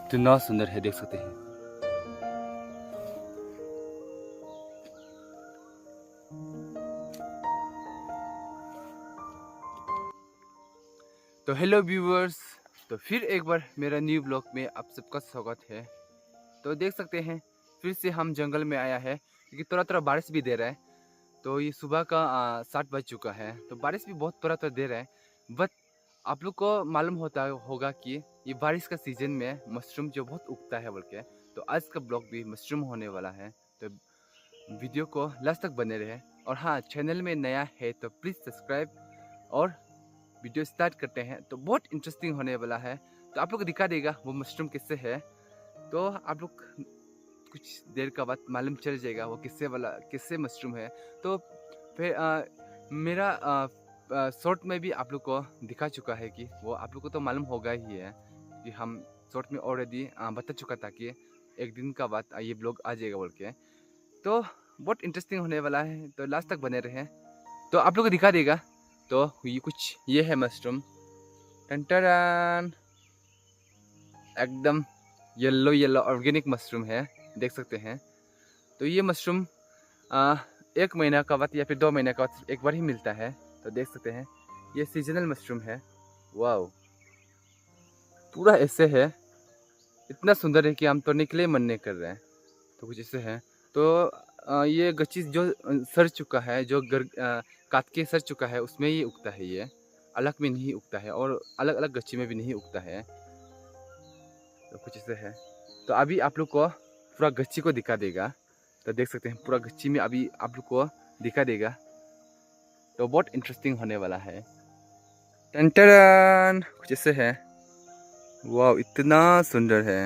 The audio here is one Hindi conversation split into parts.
इतना सुंदर है, देख सकते हैं। तो हेलो व्यूवर्स, तो फिर एक बार मेरा न्यू ब्लॉग में आप सबका स्वागत है। तो देख सकते हैं फिर से हम जंगल में आया है, क्योंकि थोड़ा थोड़ा बारिश भी दे रहा है। तो ये सुबह का 7 बज चुका है, तो बारिश भी बहुत थोड़ा थोड़ा दे रहा है। बट आप लोग को मालूम होता होगा कि ये बारिश का सीजन में मशरूम जो बहुत उगता है बोल के। तो आज का ब्लॉग भी मशरूम होने वाला है, तो वीडियो को लास्ट तक बने रहे। और हाँ, चैनल में नया है तो प्लीज़ सब्सक्राइब। और वीडियो स्टार्ट करते हैं, तो बहुत इंटरेस्टिंग होने वाला है। तो आप लोग को दिखा देगा वो मशरूम किससे है, तो आप लोग कुछ देर का बाद मालूम चल जाएगा वो किससे मशरूम है। तो फिर मेरा शॉर्ट में भी आप लोग को दिखा चुका है कि वो आप लोग को तो मालूम होगा ही है कि हम शॉर्ट में ऑलरेडी बता चुका था कि एक दिन का बाद ये ब्लॉग आ जाएगा बोल के। तो बहुत इंटरेस्टिंग होने वाला है, तो लास्ट तक बने रहे। तो आप लोग को दिखा देगा। तो ये है मशरूम, टंटरान, एकदम येलो येलो ऑर्गेनिक मशरूम है, देख सकते हैं। तो ये मशरूम 1 महीना का बाद या फिर 2 महीने का बाद एक बार ही मिलता है। तो देख सकते हैं ये सीजनल मशरूम है। वाओ, पूरा ऐसे है, इतना सुंदर है कि हम तोड़ने के लिए मन नहीं कर रहे हैं। तो कुछ ऐसे है। तो ये गच्ची जो सड़ चुका है, जो काट के सड़ चुका है, उसमें ही उगता है। ये अलग में नहीं उगता है और अलग अलग गच्ची में भी नहीं उगता है। तो कुछ ऐसे है। तो अभी आप लोग को पूरा गच्ची को दिखा देगा। तो देख सकते हैं पूरा गच्ची में अभी आप लोग को दिखा देगा। तो बहुत इंटरेस्टिंग होने वाला है। टंटन कुछ ऐसे है। वाह, इतना सुंदर है।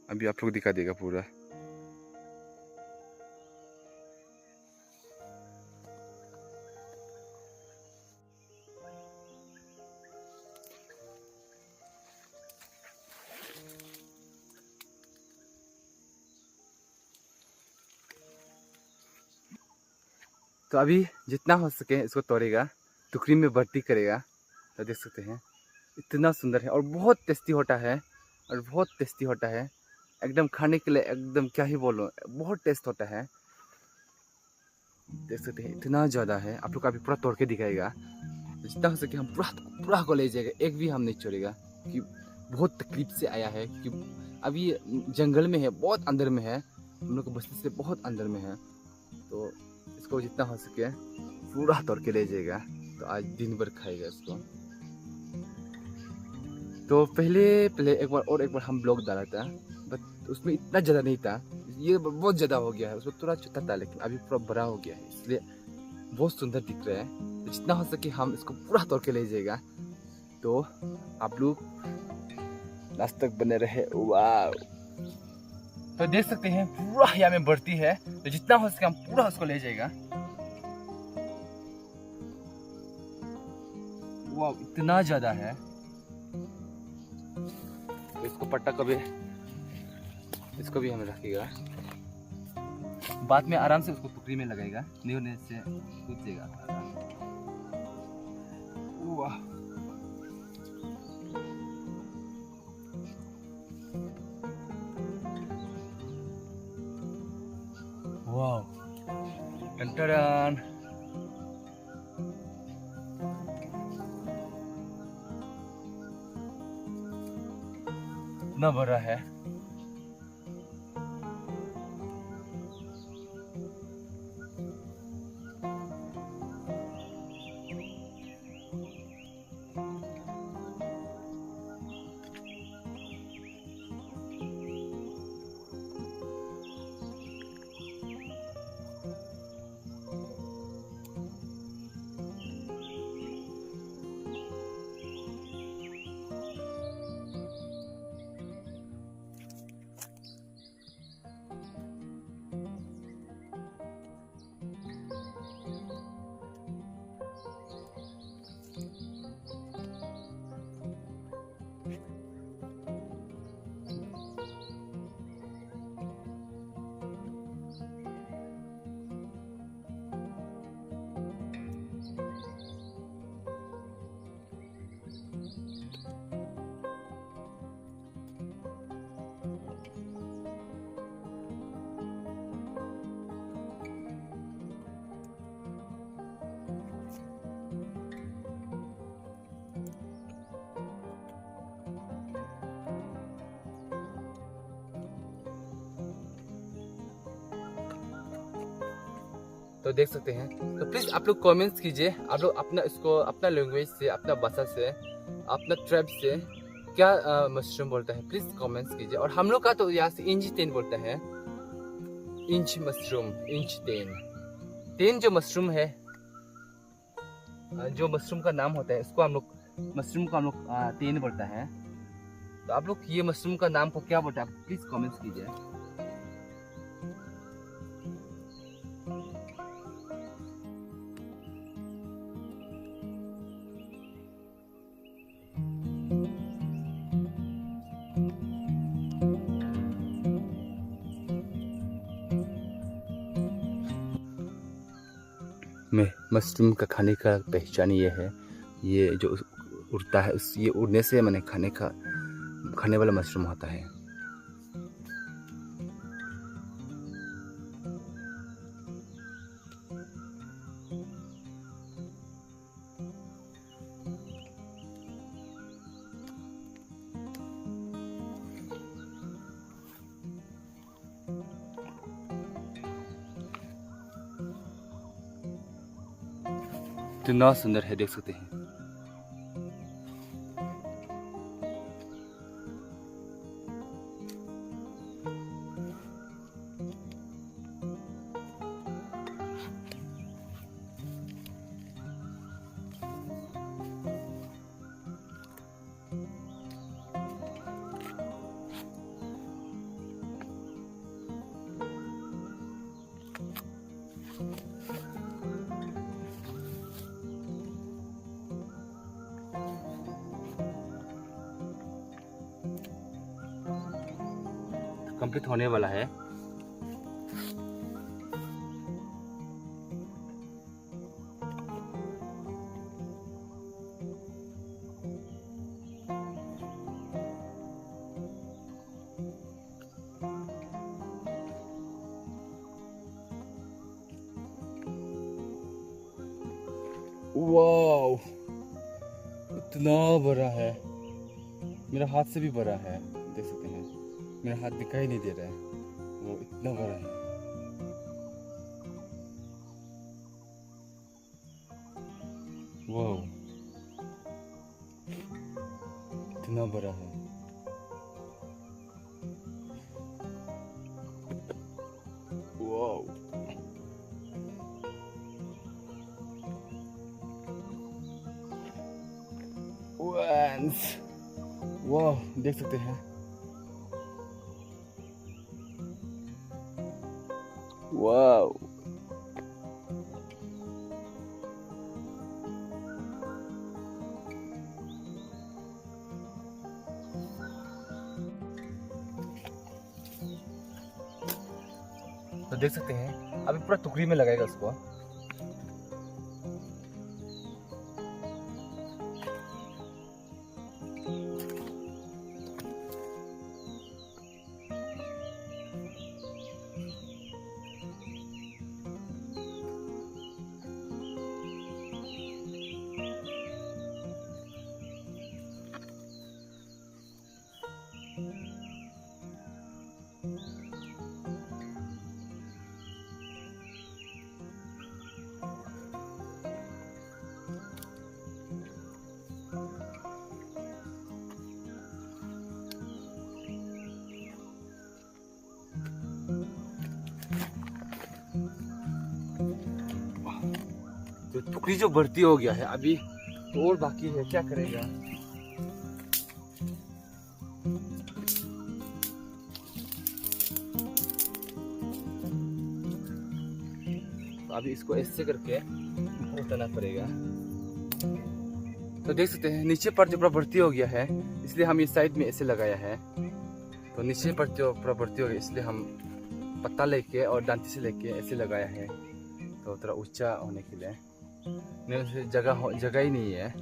अभी आप लोग दिखा देगा पूरा। तो अभी जितना हो सके इसको तोड़ेगा, टुकड़ी में भर्ती करेगा। तो देख सकते हैं इतना सुंदर है और बहुत टेस्टी होता है। और बहुत टेस्टी होता है एकदम, खाने के लिए एकदम क्या ही बोलूं, बहुत टेस्ट होता है। देख सकते हैं इतना ज़्यादा है। आप लोग का अभी पूरा तोड़ के दिखाएगा। जितना हो सके हम पूरा पूरा को ले जाएगा, एक भी हम नहीं छोड़ेगा। कि बहुत तकलीफ से आया है, कि अभी जंगल में है, बहुत अंदर में है, हम लोग को बस्ती से बहुत अंदर में है। तो इसको जितना हो सके पूरा तोड़ के ले जाएगा। तो आज दिन भर खाएगा इसको। तो पहले पहले एक बार हम ब्लॉग डाला था, बट उसमें इतना ज़्यादा नहीं था। ये बहुत ज़्यादा हो गया है, उसमें थोड़ा छोटा था, लेकिन अभी पूरा बड़ा हो गया है, इसलिए बहुत सुंदर दिख रहा है। तो जितना हो सके हम इसको पूरा तोड़ के ले जाएगा। तो आप लोग लास्ट तक बने रहे। वाह, तो देख सकते हैं पूरा यहाँ में बढ़ती है। तो जितना हो सके हम पूरा उसको ले जाएगा। वाह, इतना ज्यादा है। तो इसको पट्टा कभी इसको भी हमें रखेगा, बाद में आराम से उसको टुकड़ी में लगाएगा, नहीं होने से टूट जाएगा। वाह, वाह, टंटन, इतना बड़ा है। तो देख सकते हैं। तो प्लीज़ आप लोग कमेंट्स कीजिए, आप लोग अपना इसको अपना लैंग्वेज से, अपना भाषा से, अपना ट्राइब से क्या मशरूम बोलता है, प्लीज़ कमेंट्स कीजिए। और हम लोग का तो यहाँ से इंच टेन बोलता है, inch mushroom, inch ten. Ten जो मशरूम है, जो मशरूम का नाम होता है, इसको हम लोग मशरूम को हम लोग टेन बोलता है। तो आप लोग ये मशरूम का नाम को क्या बोलते हैं, आप प्लीज़ कमेंट्स कीजिए। में मशरूम का खाने का पहचान ये है, ये जो उड़ता है उस ये उड़ने से मैंने खाने वाला मशरूम होता है। कितना सुंदर है, देख सकते हैं। कंप्लीट होने वाला है। वाओ, इतना बड़ा है, मेरा हाथ से भी बड़ा है, देख सकते हैं। मेरा हाथ दिखाई नहीं दे रहा है, वो इतना बड़ा है। वाओ, इतना बड़ा है। वाओ, वाह, देख सकते हैं। वाह, तो देख सकते हैं अभी पूरा टुकड़ी में लगाएगा उसको। तो टुकड़ी जो भर्ती हो गया है, अभी और बाकी है, क्या करेगा। तो अभी इसको ऐसे करके उठाना पड़ेगा। तो देख सकते हैं नीचे पर जो पूरा भर्ती हो गया है, इसलिए हम इस साइड में ऐसे लगाया है। तो नीचे पर जो पूरा भर्ती हो गया, इसलिए हम पत्ता लेके और डांटी से लेके ऐसे लगाया है, तो थोड़ा ऊंचा होने के लिए। नहीं, जगह ही नहीं है।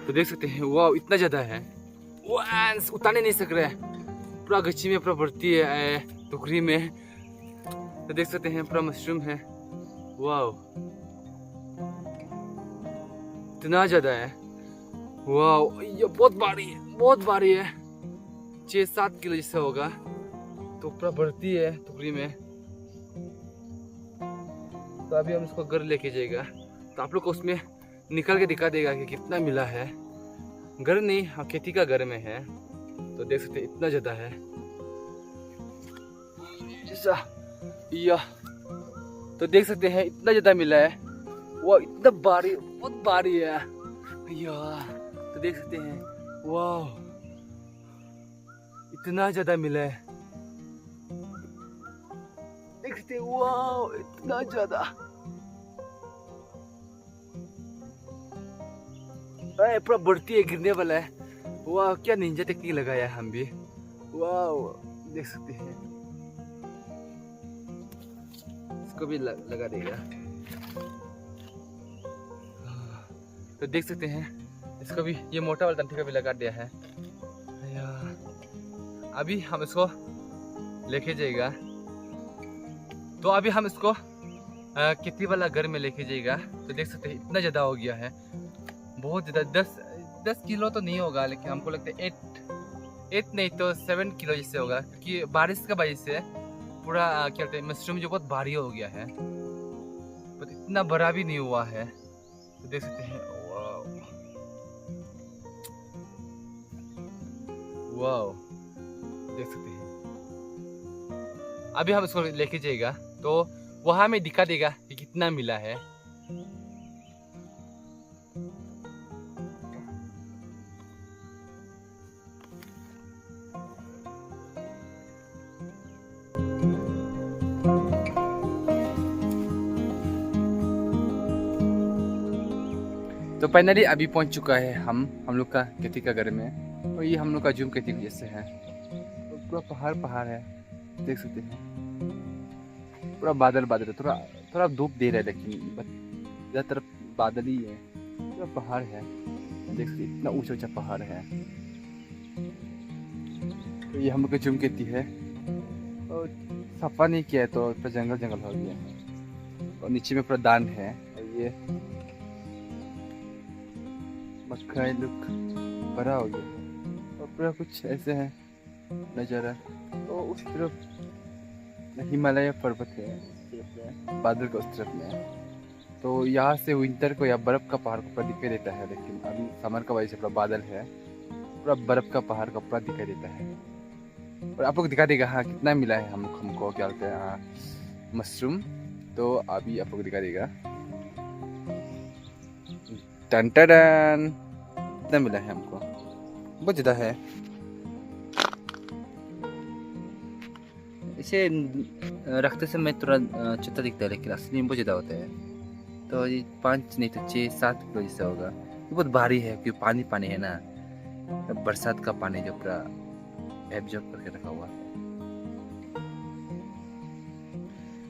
तो देख सकते हैं वाह इतना ज़्यादा है, वाह उतारने नहीं सक रहे, पूरा गच्ची में पूरा भर्ती है टोकरी में। तो देख सकते हैं पूरा मशरूम है, वाह इतना ज़्यादा है, वाह ये बहुत भारी है, बहुत भारी है, 6-7 किलो जैसा होगा। तो पूरा भर्ती है टोकरी में। तो अभी हम इसको घर लेके जाएगा, तो आप लोग को उसमें निकल के दिखा देगा कि कितना मिला है। घर नहीं, हाँ खेती का घर में है। तो देख सकते इतना ज़्यादा है, या तो देख सकते हैं इतना ज़्यादा मिला है, वो इतना भारी, बहुत भारी है या। तो देख सकते हैं वाह इतना ज़्यादा मिला है, देख सकते हैं वाह इतना ज़्यादा। पूरा बढ़ती है, गिरने वाला है। वाह क्या निंजा टेक्निक लगाया है हम भी, वाह देख सकते हैं। इसको भी लगा देगा। तो देख सकते हैं इसको भी, ये मोटा वाला डंठी का भी लगा दिया है। अभी हम इसको लेके जाएगा, तो अभी हम इसको खेती वाला घर में लेके जाएगा। तो देख सकते हैं इतना ज़्यादा हो गया है, बहुत ज़्यादा। 10 किलो तो नहीं होगा, लेकिन हमको लगता है 8 नहीं तो 7 किलो जैसे होगा, क्योंकि बारिश का वजह से पूरा क्या कहते हैं मशरूम जो बहुत भारी हो गया है, बट इतना बड़ा भी नहीं हुआ है। तो देख सकते हैं वाह देख सकते हैं। अभी हम इसको लेके जाएगा, तो वहां में दिखा देगा कि कितना मिला है। तो फाइनली अभी पहुंच चुका है हम लोग का खेती का घर में। और ये हम लोग का जूम खेती जैसे है, तो पूरा पहाड़ है, देख सकते हैं। पूरा बादल है, थोड़ा धूप दे रहा है, लेकिन ज़्यादातर बादल ही है। पूरा पहाड़ है, देख सकते इतना ऊंचा पहाड़ है। तो ये हम लोग का जूम खेती है, और सफा नहीं किया है तो पूरा जंगल हो गया है। और नीचे में पूरा दान है, और ये मक्का लुक बड़ा हो गया, और पूरा कुछ ऐसे है नज़ारा। तो उस तरफ हिमालय पर्वत है, बादल का उस तरफ में। तो यहाँ से विंटर को या बर्फ़ का पहाड़ को पूरा दिखाई देता है, लेकिन अभी समर का वजह से पूरा बादल है, पूरा बर्फ़ का पहाड़ का पूरा दिखाई देता है। और आप लोग दिखा देगा हाँ कितना मिला है हमको क्या बोलते हैं मशरूम। तो अभी आप लोग दिखा देगा, टन टन कितना मिला है हमको, बहुत ज़्यादा है। इसे रखते समय थोड़ा छोटा दिखता है, लेकिन असली में बहुत ज़्यादा होता है। तो ये 5 नहीं तो 6-7 किलो जैसा होगा। ये बहुत भारी है, क्योंकि पानी है ना, बरसात का पानी जो पूरा एब्जॉर्ब करके रखा हुआ है।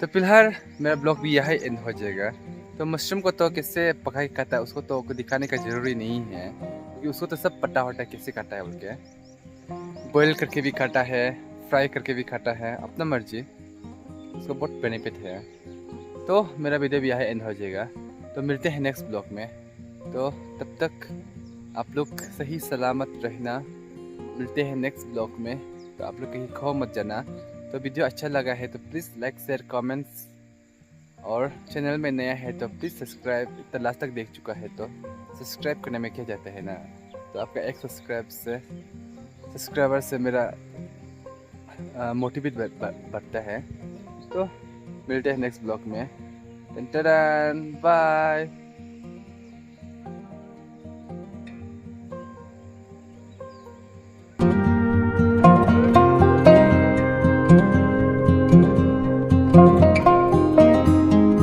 तो फिलहाल मेरा ब्लॉग भी यहाँ एंड हो जाएगा। तो मशरूम को तो कैसे पका के काटा है उसको तो दिखाने का ज़रूरी नहीं है, क्योंकि उसको तो सब पता होता है कैसे काटा है बोल के। बॉयल करके भी काटा है, फ्राई करके भी काटा है, अपना मर्जी, उसको बहुत बेनिफिट है। तो मेरा वीडियो भी यहाँ एंड हो जाएगा। तो मिलते हैं नेक्स्ट ब्लॉग में। तो तब तक आप लोग सही सलामत रहना, मिलते हैं नेक्स्ट ब्लॉग में। तो आप लोग कहीं खो मत जाना। तो वीडियो अच्छा लगा है तो प्लीज़ लाइक शेयर कमेंट्स, और चैनल में नया है तो प्लीज़ सब्सक्राइब। इतना लास्ट तक देख चुका है तो सब्सक्राइब करने में क्या जाता है ना। तो आपका एक सब्सक्राइबर से मेरा मोटिवेट बढ़ता है। तो मिलते हैं नेक्स्ट ब्लॉग में। बाय।